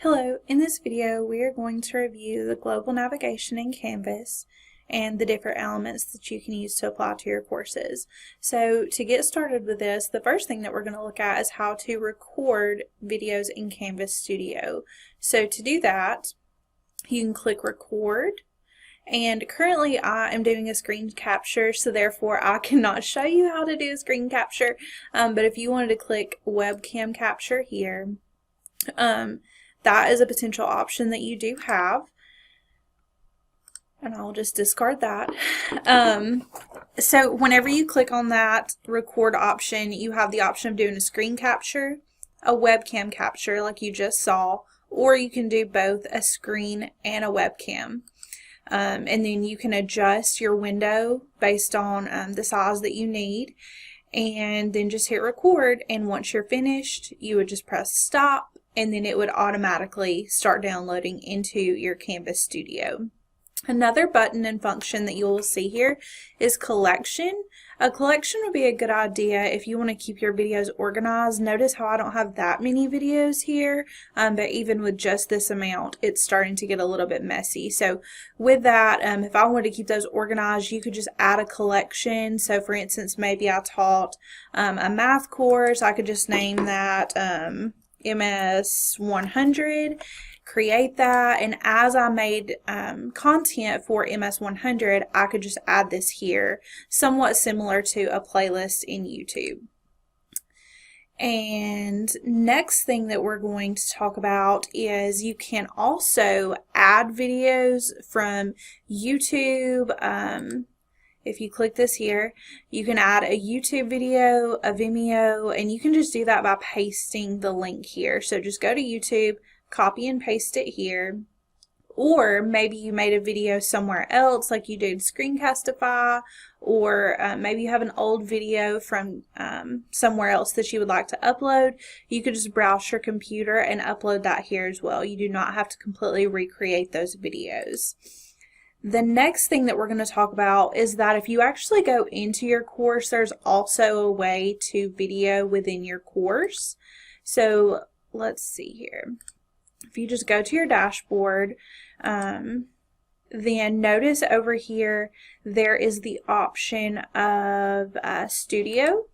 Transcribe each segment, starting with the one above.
Hello, in this video we are going to review the global navigation in Canvas and the different elements that you can use to apply to your courses. So to get started with this, the first thing that we're going to look at is how to record videos in Canvas Studio. So to do that, you can click record. And currently I am doing a screen capture, so therefore I cannot show you how to do a screen capture, but if you wanted to click webcam capture here, that is a potential option that you do have, and I'll just discard that. So whenever you click on that record option, you have the option of doing a screen capture, a webcam capture like you just saw, or you can do both a screen and a webcam. And then you can adjust your window based on the size that you need, and then just hit record, and once you're finished you would just press stop, and then it would automatically start downloading into your Canvas Studio. Another button and function that you will see here is collection. A collection would be a good idea if you want to keep your videos organized. Notice how I don't have that many videos here, but even with just this amount, it's starting to get a little bit messy. So with that, if I wanted to keep those organized, you could just add a collection. So for instance, maybe I taught a math course. I could just name that MS 100, create that, and as I made content for MS 100, I could just add this here, somewhat similar to a playlist in YouTube. And next thing that we're going to talk about is you can also add videos from YouTube. If you click this here, you can add a YouTube video, a Vimeo, and you can just do that by pasting the link here. So just go to YouTube, copy and paste it here, or maybe you made a video somewhere else like you did Screencastify, or maybe you have an old video from somewhere else that you would like to upload. You could just browse your computer and upload that here as well. You do not have to completely recreate those videos. The next thing that we're going to talk about is that if you actually go into your course, there's also a way to video within your course. So let's see here. If you just go to your dashboard, then notice over here there is the option of Studio.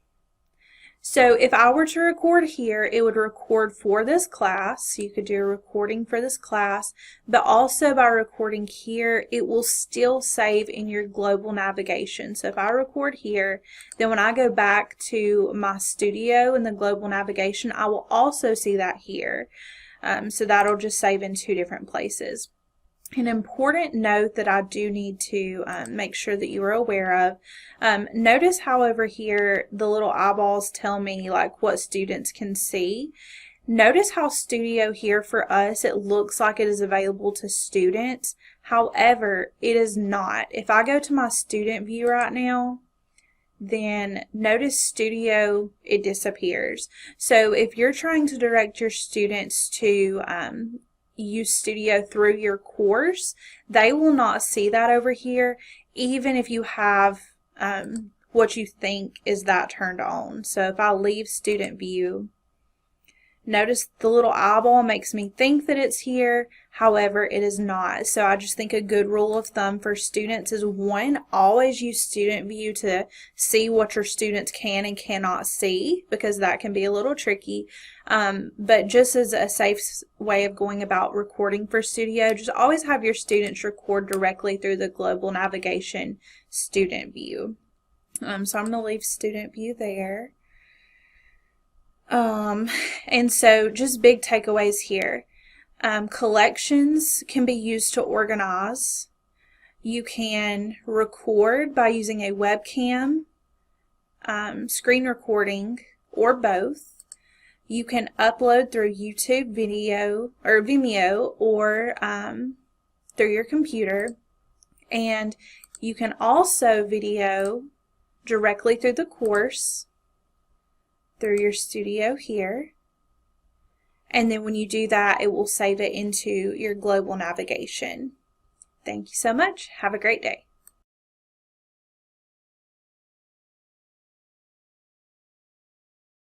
So if I were to record here, it would record for this class. So you could do a recording for this class, but also by recording here, it will still save in your global navigation. So if I record here, then when I go back to my studio in the global navigation, I will also see that here. So that'll just save in two different places. An important note that I do need to make sure that you are aware of, notice how over here the little eyeballs tell me like what students can see. Notice how Studio here for us, it looks like it is available to students. However, it is not. If I go to my student view right now, then notice Studio, it disappears. So if you're trying to direct your students to use Studio through your course, they will not see that over here, even if you have what you think is that turned on. So if I leave student view, notice the little eyeball makes me think that it's here, however it is not. So I just think a good rule of thumb for students is, one, always use student view to see what your students can and cannot see, because that can be a little tricky. But just as a safe way of going about recording for Studio, just always have your students record directly through the global navigation student view. So I'm going to leave student view there. And so just big takeaways here. Collections can be used to organize. You can record by using a webcam, screen recording, or both. You can upload through YouTube video or Vimeo, or through your computer. And you can also video directly through the course through your studio here, and then when you do that, it will save it into your global navigation. Thank you so much. Have a great day.